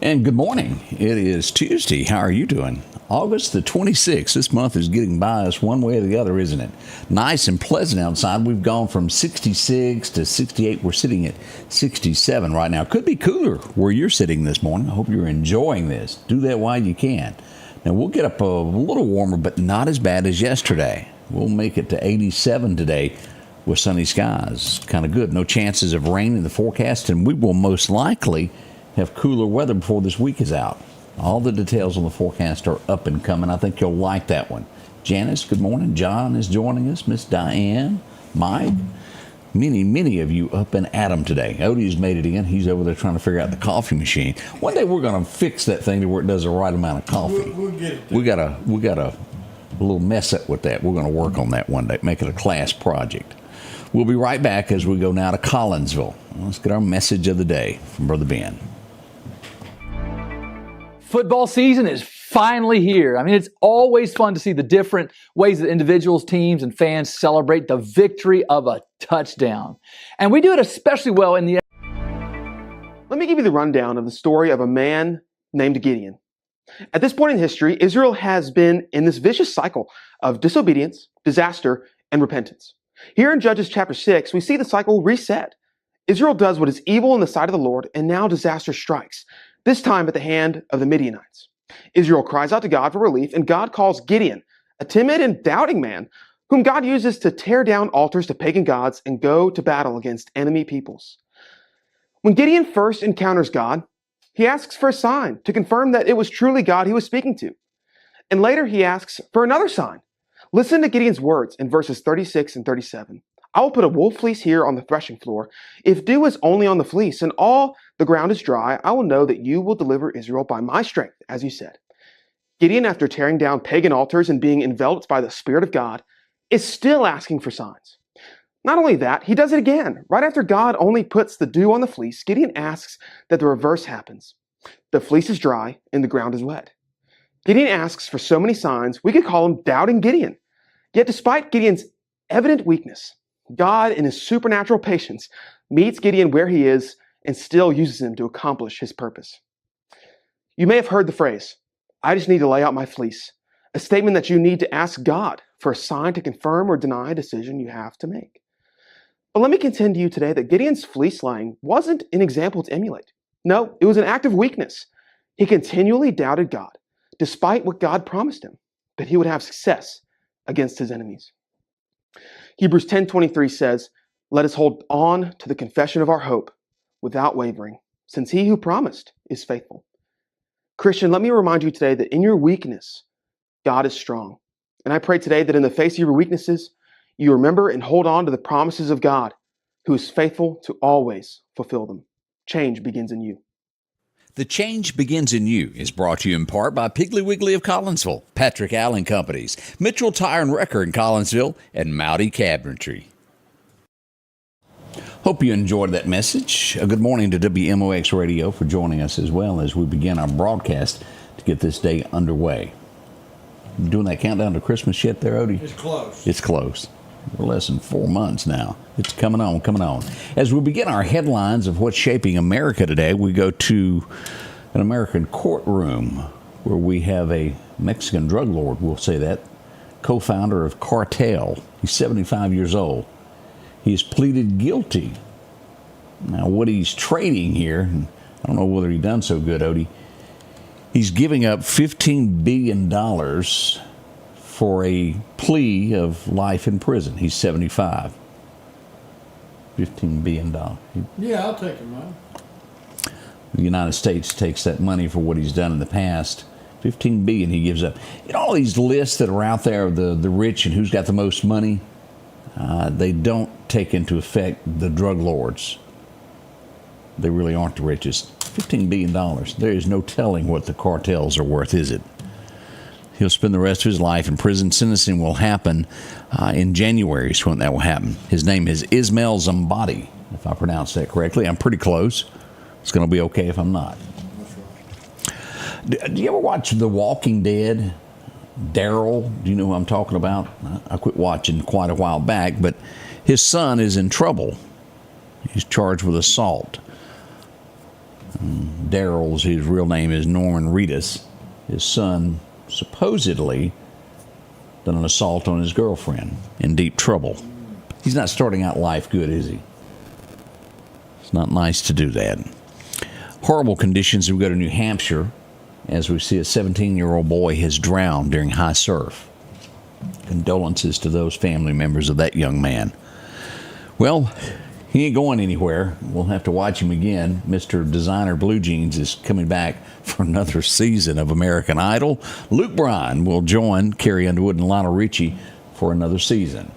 And good morning. It is Tuesday. How are you doing? August the 26th. This month is getting by us one way or the other, isn't it? Nice and pleasant outside. We've gone from 66 to 68. We're sitting at 67 right now. Could be cooler where you're sitting this morning. I hope you're enjoying this. Do that while you can. Now, we'll get up a little warmer, but not as bad as yesterday. We'll make it to 87 today with sunny skies. Kind of good. No chances of rain in the forecast, and we will most likely have cooler weather before this week is out. All the details on the forecast are up and coming. I think you'll like that one. Janice, good morning. John is joining us. Miss Diane, Mike, many of you up and at 'em today. Odie's made it in. He's over there trying to figure out the coffee machine. One day we're going to fix that thing to where it does the right amount of coffee. We'll get it. We got a little mess up with that. We're going to work on that one day, make it a class project. We'll be right back as we go now to Collinsville. Let's get our message of the day from Brother Ben. Football season is finally here. I mean, it's always fun to see the different ways that individuals, teams, and fans celebrate the victory of a touchdown. And we do it especially well in the... Let me give you the rundown of the story of a man named Gideon. At this point in history, Israel has been in this vicious cycle of disobedience, disaster, and repentance. Here in Judges chapter 6, we see the cycle reset. Israel does what is evil in the sight of the Lord, and now disaster strikes, this time at the hand of the Midianites. Israel cries out to God for relief, and God calls Gideon, a timid and doubting man, whom God uses to tear down altars to pagan gods and go to battle against enemy peoples. When Gideon first encounters God, he asks for a sign to confirm that it was truly God he was speaking to. And later he asks for another sign. Listen to Gideon's words in verses 36 and 37. I will put a wool fleece here on the threshing floor. If dew is only on the fleece and all the ground is dry, I will know that you will deliver Israel by my strength, as you said. Gideon, after tearing down pagan altars and being enveloped by the Spirit of God, is still asking for signs. Not only that, he does it again. Right after God only puts the dew on the fleece, Gideon asks that the reverse happens. The fleece is dry and the ground is wet. Gideon asks for so many signs, we could call him Doubting Gideon. Yet despite Gideon's evident weakness, God, in his supernatural patience, meets Gideon where he is and still uses him to accomplish his purpose. You may have heard the phrase, I just need to lay out my fleece, a statement that you need to ask God for a sign to confirm or deny a decision you have to make. But let me contend to you today that Gideon's fleece laying wasn't an example to emulate. No, it was an act of weakness. He continually doubted God, despite what God promised him, that he would have success against his enemies. Hebrews 10:23 says, let us hold on to the confession of our hope without wavering, since he who promised is faithful. Christian, let me remind you today that in your weakness, God is strong. And I pray today that in the face of your weaknesses, you remember and hold on to the promises of God, who is faithful to always fulfill them. Change begins in you. The Change Begins in You is brought to you in part by Piggly Wiggly of Collinsville, Patrick Allen Companies, Mitchell Tire and Wrecker in Collinsville, and Mowdy Cabinetry. Hope you enjoyed that message. A good morning to WMOX Radio for joining us as well as we begin our broadcast to get this day underway. You doing that countdown to Christmas yet there, Odie? It's close. It's close. We're less than 4 months now. It's coming on. As we begin our headlines of what's shaping America today, we go to an American courtroom where we have a Mexican drug lord, we'll say that, co-founder of Cartel. He's 75 years old. He's pleaded guilty. Now, what he's trading here, I don't know whether he's done so good, Odie. He's giving up $15 billion for a plea of life in prison. He's 75. $15 billion. Yeah, I'll take your money. The United States takes that money for what he's done in the past. $15 billion he gives up. You know all these lists that are out there of the rich and who's got the most money? They don't take into effect the drug lords. They really aren't the richest. $15 billion. There is no telling what the cartels are worth, is it? He'll spend the rest of his life in prison. Sentencing will happen in January is when that will happen. His name is Ismail Zambadi, if I pronounce that correctly. I'm pretty close. It's going to be okay if I'm not. Do you ever watch The Walking Dead? Daryl, do you know who I'm talking about? I quit watching quite a while back, but his son is in trouble. He's charged with assault. Daryl's, his real name is Norman Reedus. His son supposedly done an assault on his girlfriend. In deep trouble. He's not starting out life good, is he? It's not nice to do that. Horrible conditions. We go to New Hampshire as we see a 17-year-old boy has drowned during high surf. Condolences to those family members of that young man. Well, he ain't going anywhere. We'll have to watch him again. Mr. Designer Blue Jeans is coming back for another season of American Idol. Luke Bryan will join Carrie Underwood and Lionel Richie for another season.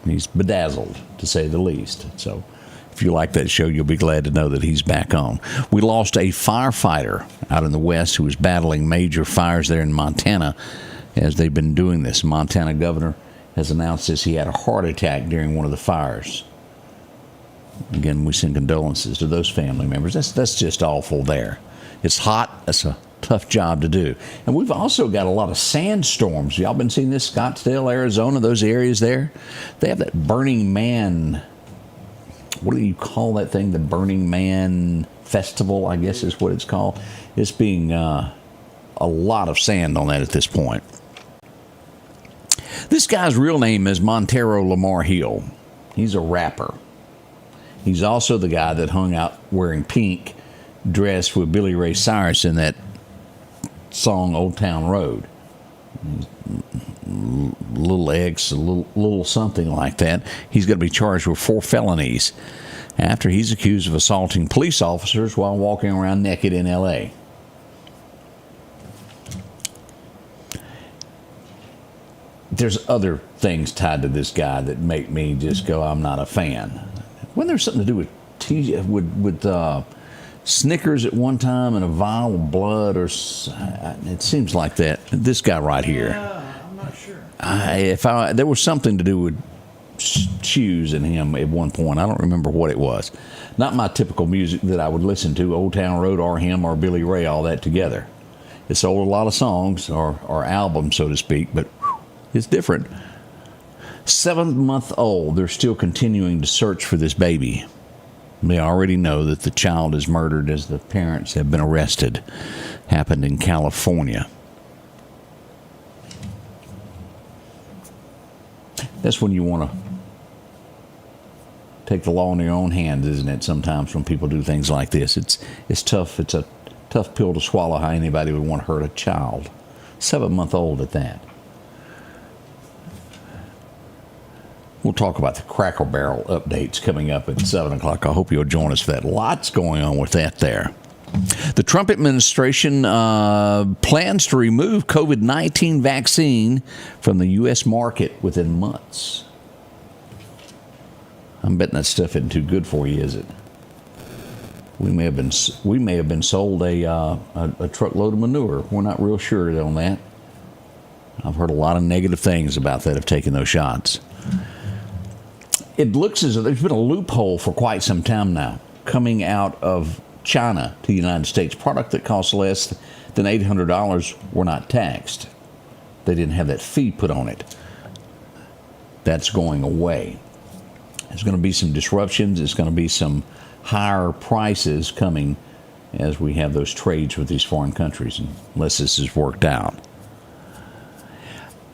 He's bedazzled, to say the least. So if you like that show, you'll be glad to know that he's back on. We lost a firefighter out in the West who was battling major fires there in Montana as they've been doing this. Montana governor has announced this. He had a heart attack during one of the fires. Again, we send condolences to those family members. That's just awful there. It's hot. That's a tough job to do. And we've also got a lot of sandstorms. Y'all been seeing this? Scottsdale, Arizona, those areas there? They have that Burning Man, what do you call that thing? The Burning Man Festival, I guess is what it's called. It's being a lot of sand on that at this point. This guy's real name is Montero Lamar Hill. He's a rapper. He's also the guy that hung out wearing pink, dressed with Billy Ray Cyrus in that song Old Town Road. Little X, a little something like that. He's going to be charged with 4 felonies after he's accused of assaulting police officers while walking around naked in L.A. There's other things tied to this guy that make me just go, I'm not a fan. Wasn't there something to do with Snickers at one time and a vial of blood, or it seems like that. This guy right here. I'm not sure. There was something to do with shoes in him at one point. I don't remember what it was. Not my typical music that I would listen to. Old Town Road or him or Billy Ray, all that together. It sold a lot of songs or albums, so to speak, but it's different. 7-month-old, they're still continuing to search for this baby. They already know that the child is murdered as the parents have been arrested. Happened in California. That's when you want to take the law in your own hands, isn't it? Sometimes when people do things like this, it's tough. It's a tough pill to swallow how anybody would want to hurt a child. 7-month-old at that. We'll talk about the Cracker Barrel updates coming up at 7 o'clock. I hope you'll join us for that. Lots going on with that there. The Trump administration plans to remove COVID-19 vaccine from the U.S. market within months. I'm betting that stuff isn't too good for you, is it? We may have been sold a truckload of manure. We're not real sure on that. I've heard a lot of negative things about that of taking those shots. It looks as though there's been a loophole for quite some time now coming out of China to the United States. Product that costs less than $800 were not taxed. They didn't have that fee put on it. That's going away. There's going to be some disruptions. There's going to be some higher prices coming as we have those trades with these foreign countries, unless this is worked out.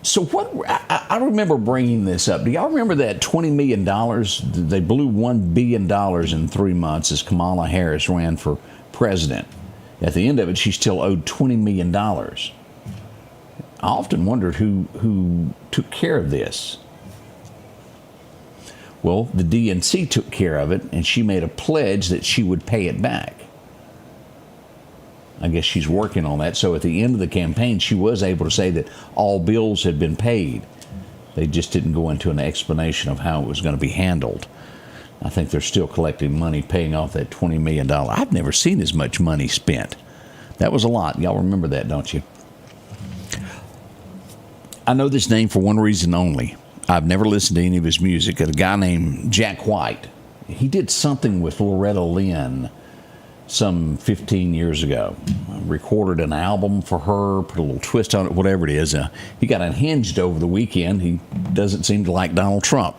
So what I remember bringing this up. Do y'all remember that $20 million? They blew $1 billion in 3 months as Kamala Harris ran for president. At the end of it, she still owed $20 million. I often wondered who took care of this. Well, the DNC took care of it, and she made a pledge that she would pay it back. I guess she's working on that. So at the end of the campaign, she was able to say that all bills had been paid. They just didn't go into an explanation of how it was going to be handled. I think they're still collecting money, paying off that $20 million. I've never seen as much money spent. That was a lot. Y'all remember that, don't you? I know this name for one reason only. I've never listened to any of his music. A guy named Jack White. He did something with Loretta Lynn some 15 years ago. Recorded an album for her, put a little twist on it, whatever it is. He got unhinged over the weekend. He doesn't seem to like Donald Trump.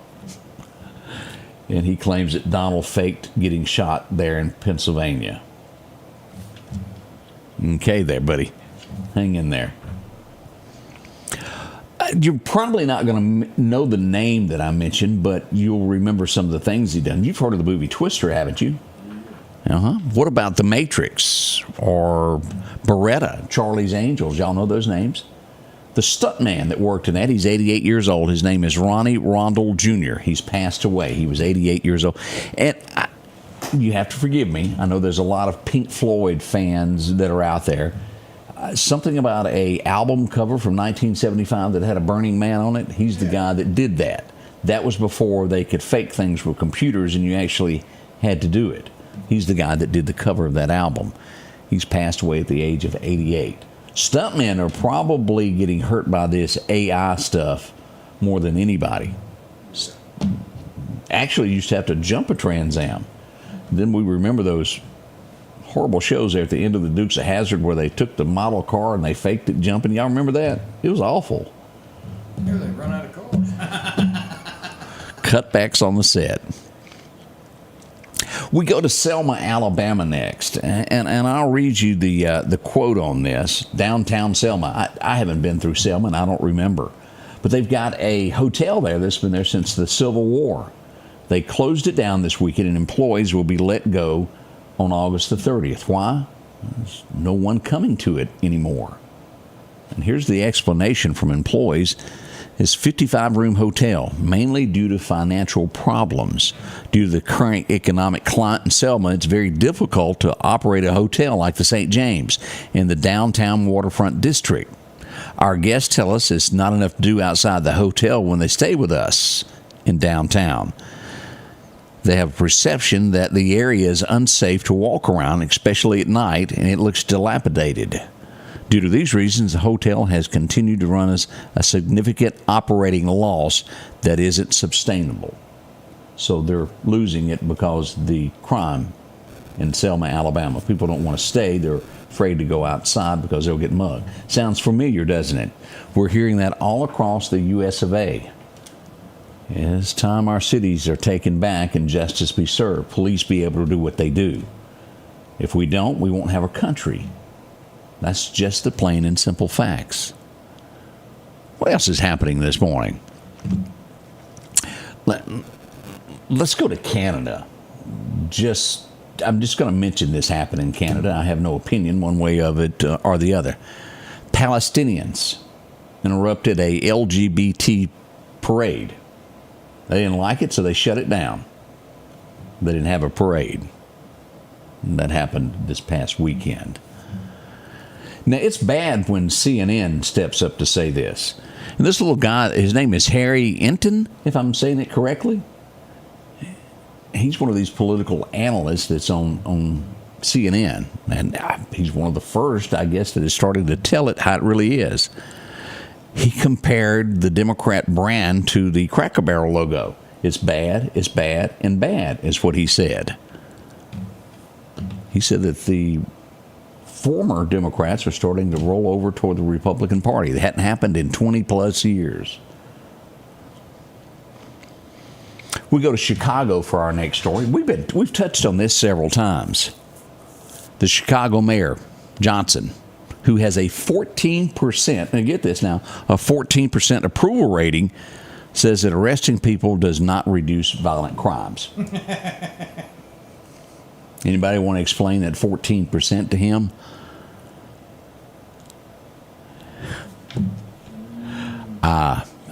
And he claims that Donald faked getting shot there in Pennsylvania. Okay there, buddy. Hang in there. You're probably not going to know the name that I mentioned, but you'll remember some of the things he done. You've heard of the movie Twister, haven't you? What about The Matrix or Beretta, Charlie's Angels? Y'all know those names? The stuntman that worked in that, he's 88 years old. His name is Ronnie Rondell Jr. He's passed away. He was 88 years old. And you have to forgive me. I know there's a lot of Pink Floyd fans that are out there. Something about a album cover from 1975 that had a burning man on it. He's the guy that did that. That was before they could fake things with computers and you actually had to do it. He's the guy that did the cover of that album. He's passed away at the age of 88. Stuntmen are probably getting hurt by this AI stuff more than anybody. Actually, you used to have to jump a Trans Am. Then we remember those horrible shows there at the end of the Dukes of Hazzard where they took the model car and they faked it jumping. Y'all remember that? It was awful. Yeah, they run out of cars. Cutbacks on the set. We go to Selma, Alabama next, and I'll read you the quote on this. Downtown Selma. I haven't been through Selma, and I don't remember. But they've got a hotel there that's been there since the Civil War. They closed it down this weekend, and employees will be let go on August the 30th. Why? There's no one coming to it anymore. And here's the explanation from employees. This 55-room hotel, mainly due to financial problems. Due to the current economic climate in Selma, it's very difficult to operate a hotel like the St. James in the downtown waterfront district. Our guests tell us it's not enough to do outside the hotel when they stay with us in downtown. They have a perception that the area is unsafe to walk around, especially at night, and it looks dilapidated. Due to these reasons, the hotel has continued to run us a significant operating loss that isn't sustainable. So they're losing it because the crime in Selma, Alabama. People don't want to stay. They're afraid to go outside because they'll get mugged. Sounds familiar, doesn't it? We're hearing that all across the U.S. of A. It's time our cities are taken back and justice be served. Police be able to do what they do. If we don't, we won't have a country. That's just the plain and simple facts. What else is happening this morning? Let's go to Canada. I'm just going to mention this happened in Canada. I have no opinion one way of it or the other. Palestinians interrupted a LGBT parade. They didn't like it, so they shut it down. They didn't have a parade. And that happened this past weekend. Now, it's bad when CNN steps up to say this. And this little guy, his name is Harry Enton, if I'm saying it correctly. He's one of these political analysts that's on CNN. And he's one of the first, I guess, that is starting to tell it how it really is. He compared the Democrat brand to the Cracker Barrel logo. It's bad, and bad, is what he said. He said that the former Democrats are starting to roll over toward the Republican Party. That hadn't happened in 20 plus years. We go to Chicago for our next story. We've touched on this several times. The Chicago mayor, Johnson, who has a 14%, and get this now, a 14% approval rating, says that arresting people does not reduce violent crimes. Anybody want to explain that 14% to him?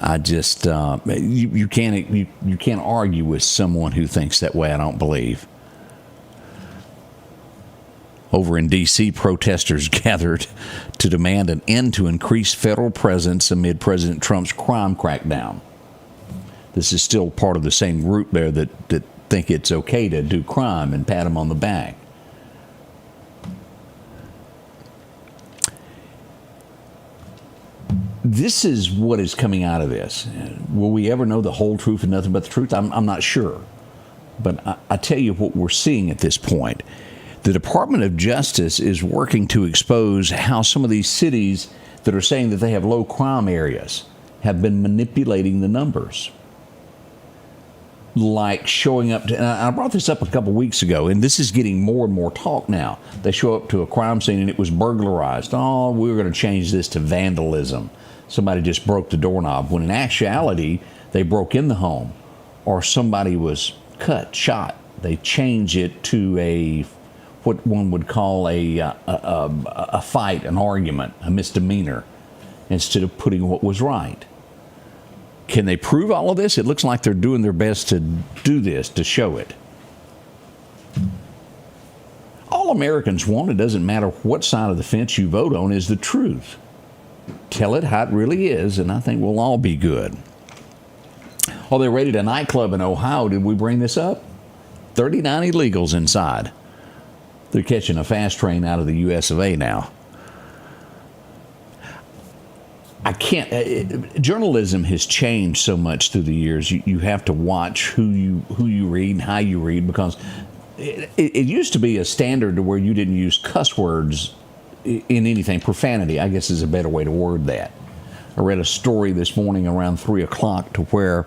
I just you can't argue with someone who thinks that way. I don't believe. Over in D.C., protesters gathered to demand an end to increased federal presence amid President Trump's crime crackdown. This is still part of the same group there that think it's okay to do crime and pat them on the back. This is what is coming out of this. Will we ever know the whole truth and nothing but the truth? I'm not sure. But I tell you what we're seeing at this point. The Department of Justice is working to expose how some of these cities that are saying that they have low crime areas have been manipulating the numbers. like showing up to, and I brought this up a couple weeks ago, and this is getting more and more talk now. They show up to a crime scene and it was burglarized. Oh, we're going to change this to vandalism. Somebody just broke the doorknob, when in actuality, they broke in the home, or somebody was cut, shot. They change it to what one would call a fight, an argument, a misdemeanor, instead of putting what was right. Can they prove all of this? It looks like they're doing their best to do this, to show it. All Americans want, it doesn't matter what side of the fence you vote on, is the truth. Tell it how it really is, and I think we'll all be good. Oh, they raided a nightclub in Ohio. Did we bring this up? 39 illegals inside. They're catching a fast train out of the US of A now. I can't. Journalism has changed so much through the years. You have to watch who you read and how you read, because it used to be a standard to where you didn't use cuss words in anything. Profanity, I guess, is a better way to word that. I read a story this morning around 3 o'clock to where,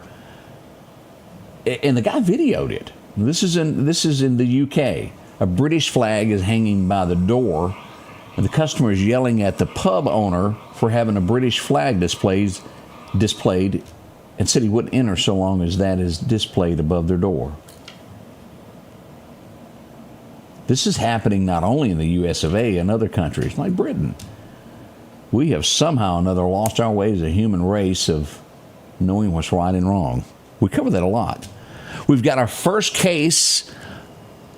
and the guy videoed it. This is in the UK. A British flag is hanging by the door, and the customer is yelling at the pub owner for having a British flag displayed, and said he wouldn't enter so long as that is displayed above their door. This is happening not only in the US of A, in other countries like Britain. We have somehow or another lost our way as a human race of knowing what's right and wrong. We cover that a lot. We've got our first case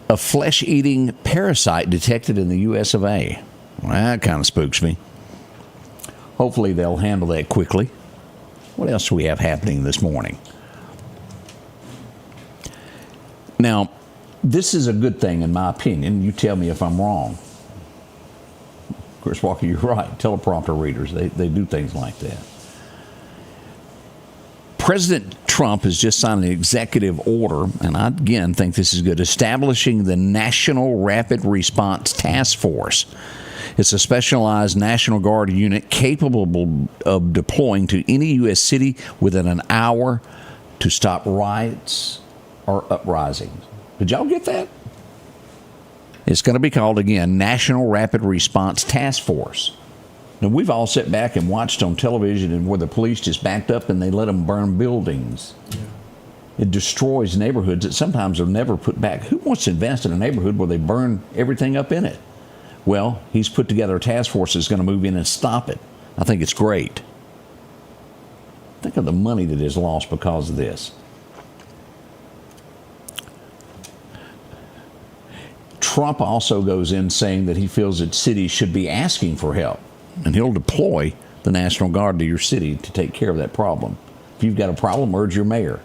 of flesh-eating parasite detected in the US of A. Well, that kind of spooks me. Hopefully they'll handle that quickly. What else do we have happening this morning? Now, this is a good thing in my opinion. You tell me if I'm wrong. Chris Walker, you're right. Teleprompter readers, they do things like that. President Trump has just signed an executive order, and I again think this is good, establishing the National Rapid Response Task Force. It's a specialized National Guard unit capable of deploying to any U.S. city within an hour to stop riots or uprisings. Did y'all get that? It's going to be called, again, National Rapid Response Task Force. Now, we've all sat back and watched on television and where the police just backed up and they let them burn buildings. Yeah. It destroys neighborhoods that sometimes are never put back. Who wants to invest in a neighborhood where they burn everything up in it? Well, he's put together a task force that's going to move in and stop it. I think it's great. Think of the money that is lost because of this. Trump also goes in saying that he feels that cities should be asking for help, and he'll deploy the National Guard to your city to take care of that problem. If you've got a problem, urge your mayor.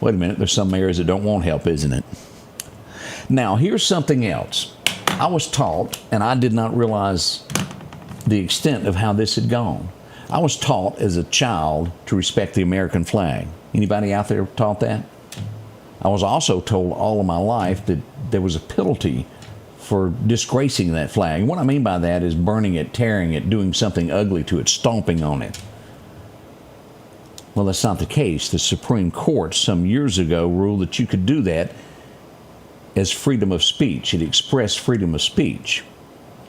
Wait a minute, there's some mayors that don't want help, isn't it? Now, here's something else. I was taught, and I did not realize the extent of how this had gone. I was taught as a child to respect the American flag. Anybody out there taught that? I was also told all of my life that there was a penalty for disgracing that flag. And what I mean by that is burning it, tearing it, doing something ugly to it, stomping on it. Well, that's not the case. The Supreme Court some years ago ruled that you could do that as freedom of speech. It expressed freedom of speech.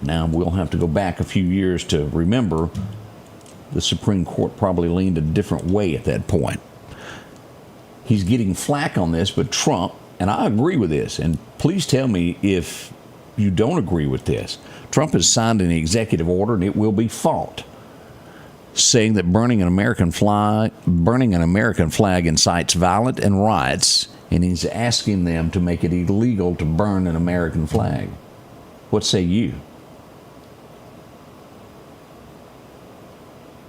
Now, we'll have to go back a few years to remember the Supreme Court probably leaned a different way at that point. He's getting flack on this, but Trump, and I agree with this, and please tell me if you don't agree with this. Trump has signed an executive order, and it will be fought, saying that burning an American flag incites violence and riots, and he's asking them to make it illegal to burn an American flag. What say you?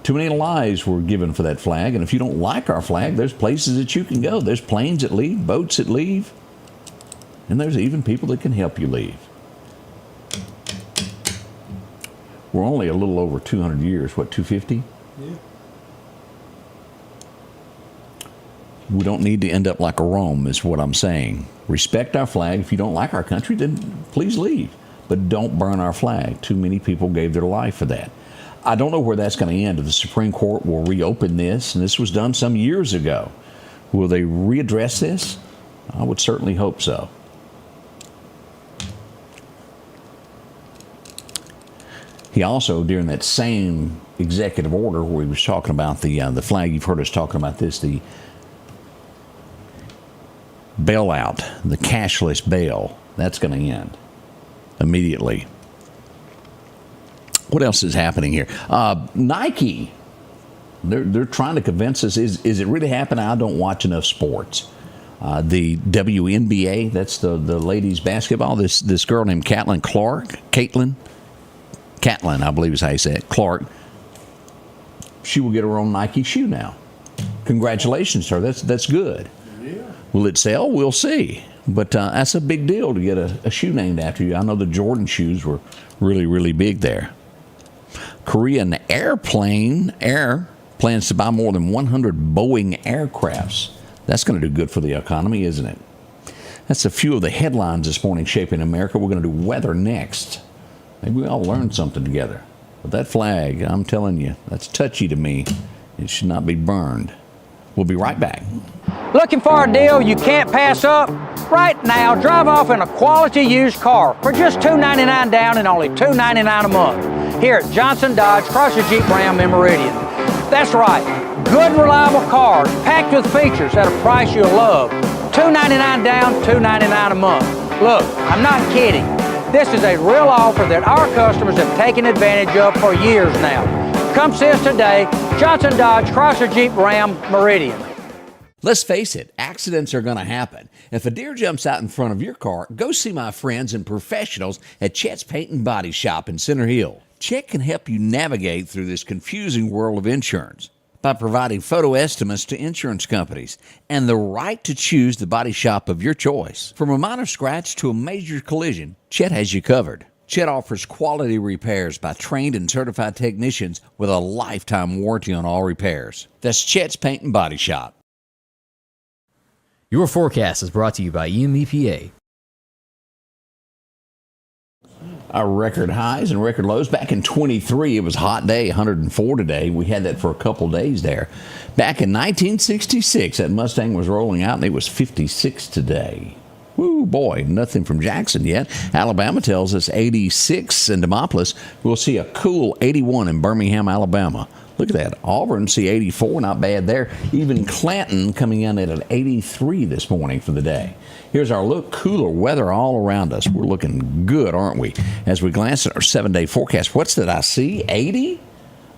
Too many lies were given for that flag, and if you don't like our flag, there's places that you can go. There's planes that leave, boats that leave, and there's even people that can help you leave. We're only a little over 200 years, what, 250? Yeah. We don't need to end up like a Rome, is what I'm saying. Respect our flag. If you don't like our country, then please leave. But don't burn our flag. Too many people gave their life for that. I don't know where that's going to end. The Supreme Court will reopen this, and this was done some years ago, Will they readdress this? I would certainly hope so. He also, during that same executive order where he was talking about the flag, you've heard us talking about this, the bailout, the cashless bail, that's going to end immediately. What else is happening here? Nike, they're trying to convince us. Is it really happening? I don't watch enough sports. The WNBA, that's the ladies basketball. This girl named Caitlin, I believe is how you say it, Clark. She will get her own Nike shoe now. Congratulations to her. That's good. Yeah. Will it sell? We'll see. But that's a big deal to get a shoe named after you. I know the Jordan shoes were really, really big there. Korean Air plans to buy more than 100 Boeing aircrafts. That's going to do good for the economy, isn't it? That's a few of the headlines this morning shaping America. We're going to do weather next. Maybe we all learned something together. But that flag, I'm telling you, that's touchy to me. It should not be burned. We'll be right back. Looking for a deal you can't pass up? Right now, drive off in a quality used car for just $299 down and only $299 a month here at Johnson Dodge Chrysler Jeep Ram in Meridian. That's right, good reliable cars packed with features at a price you'll love. $299 down, $299 a month. Look, I'm not kidding. This is a real offer that our customers have taken advantage of for years now. Come see us today, Johnson Dodge Chrysler Jeep Ram Meridian. Let's face it, accidents are going to happen. If a deer jumps out in front of your car, go see my friends and professionals at Chet's Paint and Body Shop in Center Hill. Chet can help you navigate through this confusing world of insurance by providing photo estimates to insurance companies and the right to choose the body shop of your choice. From a minor scratch to a major collision, Chet has you covered. Chet offers quality repairs by trained and certified technicians with a lifetime warranty on all repairs. That's Chet's Paint and Body Shop. Your forecast is brought to you by EMEPA. Our record highs and record lows. Back in 23, it was a hot day, 104 today. We had that for a couple days there. Back in 1966, that Mustang was rolling out, and it was 56 today. Woo, boy, nothing from Jackson yet. Alabama tells us 86 in Demopolis. We'll see a cool 81 in Birmingham, Alabama. Look at that. Auburn, see 84, not bad there. Even Clanton coming in at an 83 this morning for the day. Here's our look. Cooler weather all around us. We're looking good, aren't we? As we glance at our 7-day forecast, what's that I see? 80?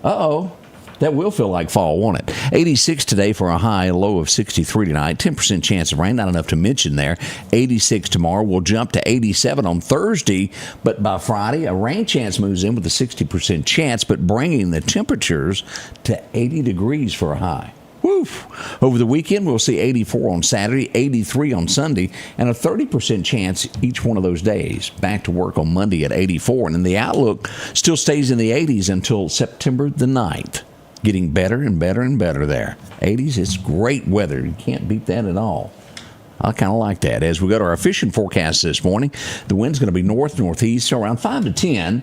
Uh-oh. That will feel like fall, won't it? 86 today for a high, a low of 63 tonight. 10% chance of rain, not enough to mention there. 86 tomorrow. We'll jump to 87 on Thursday, but by Friday, a rain chance moves in with a 60% chance, but bringing the temperatures to 80 degrees for a high. Woof. Over the weekend, we'll see 84 on Saturday, 83 on Sunday, and a 30% chance each one of those days. Back to work on Monday at 84, and then the outlook still stays in the 80s until September the 9th. Getting better and better and better there. 80s, it's great weather. You can't beat that at all. I kind of like that. As we go to our fishing forecast this morning, the wind's going to be north-northeast, so around 5 to 10.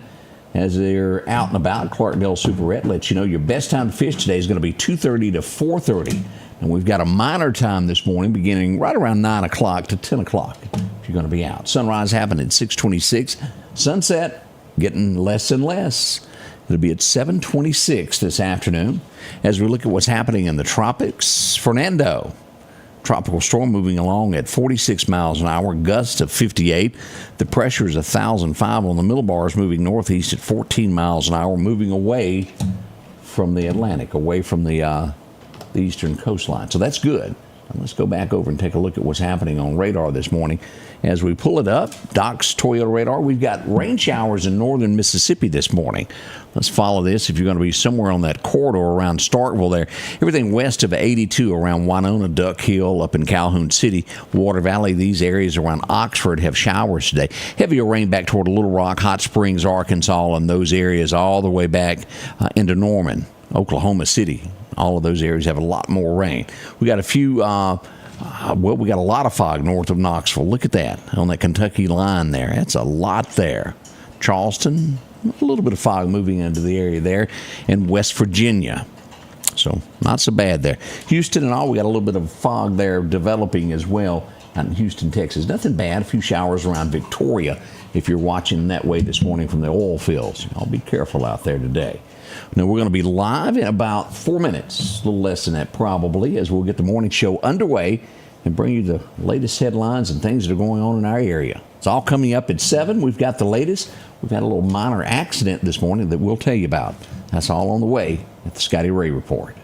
As they're out and about, Clarkdale Superette lets you know your best time to fish today is going to be 2:30 to 4:30. And we've got a minor time this morning beginning right around 9 o'clock to 10 o'clock if you're going to be out. Sunrise happened at 6:26. Sunset getting less and less. It'll be at 7:26 this afternoon. As we look at what's happening in the tropics, Fernando, tropical storm moving along at 46 miles an hour, gusts of 58. The pressure is 1,005 on the middle bars, moving northeast at 14 miles an hour, moving away from the Atlantic, away from the eastern coastline. So that's good. And let's go back over and take a look at what's happening on radar this morning. As we pull it up, Doc's Toyota radar, we've got rain showers in northern Mississippi this morning. Let's follow this. If you're going to be somewhere on that corridor around Starkville there, everything west of 82 around Winona, Duck Hill, up in Calhoun City, Water Valley, these areas around Oxford have showers today. Heavier rain back toward Little Rock, Hot Springs, Arkansas, and those areas all the way back into Norman, Oklahoma City. All of those areas have a lot more rain. We got a few, we got a lot of fog north of Knoxville. Look at that on that Kentucky line there. That's a lot there. Charleston, a little bit of fog moving into the area there. And West Virginia. So not so bad there. Houston and all, we got a little bit of fog there developing as well out in Houston, Texas. Nothing bad. A few showers around Victoria if you're watching that way this morning from the oil fields. I'll be careful out there today. Now, we're going to be live in about 4 minutes, a little less than that probably, as we'll get the morning show underway and bring you the latest headlines and things that are going on in our area. It's all coming up at 7. We've got the latest. We've had a little minor accident this morning that we'll tell you about. That's all on the way at the Scotty Ray Report.